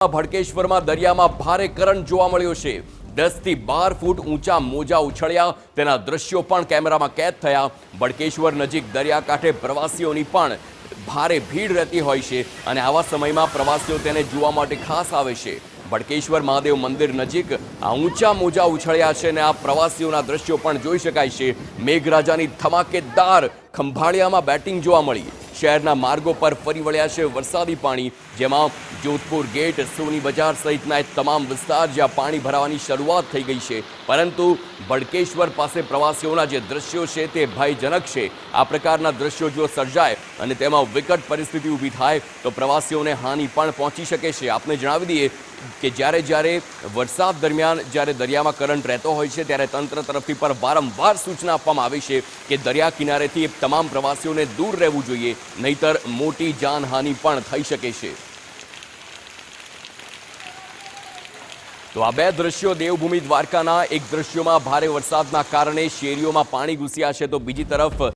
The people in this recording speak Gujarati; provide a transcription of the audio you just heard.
ભડકેશ્વરમાં દરિયામાં ભારે કરંટ જોવા મળ્યો છે। 10 થી 12 ફૂટ ઊંચા મોજા ઉછળ્યા તેના દ્રશ્યો પણ કેમેરામાં કેદ થયા। ભડકેશ્વર નજીક દરિયાકાંઠે પ્રવાસીઓની પણ ભારે ભીડ રહેતી હોય છે અને આવા સમયમાં પ્રવાસીઓ તેને જોવા માટે ખાસ આવે છે। ભડકેશ્વર મહાદેવ મંદિર નજીક આ ઊંચા મોજા ઉછળ્યા છે અને આ પ્રવાસીઓના દ્રશ્યો પણ જોઈ શકાય છે। મેઘરાજાની ધમાકેદાર ખંભાળિયામાં બેટિંગ જોવા મળી। શહેરના માર્ગો પર ફરી વળ્યા છે વરસાદી પાણી, જેમાં જોધપુર ગેટ, સોની બજાર સહિતના તમામ વિસ્તાર જ્યાં પાણી ભરાવાની શરૂઆત થઈ ગઈ છે। પરંતુ ભડકેશ્વર પાસે પ્રવાસીઓના જે દ્રશ્યો છે તે ભયજનક છે। આ પ્રકારના દ્રશ્યો જો સર્જાય અને તેમાં વિકટ પરિસ્થિતિ ઊભી થાય તો પ્રવાસીઓને હાનિ પણ પહોંચી શકે છે। આપને જણાવી દઈએ કે જ્યારે વરસાદ દરમિયાન જ્યારે દરિયામાં કરંટ રહેતો હોય છે ત્યારે તંત્ર તરફથી પણ વારંવાર સૂચના આપવામાં આવી છે કે દરિયા કિનારેથી તમામ પ્રવાસીઓને દૂર રહેવું જોઈએ, નહીતર મોટી જાનહાનિ પણ થઈ શકે છે। તો આ બે દ્રશ્યો દેવભૂમિ દ્વારકાના, એક દ્રશ્યોમાં ભારે વરસાદના કારણે શેરીઓમાં પાણી ઘૂસ્યા છે તો બીજી તરફ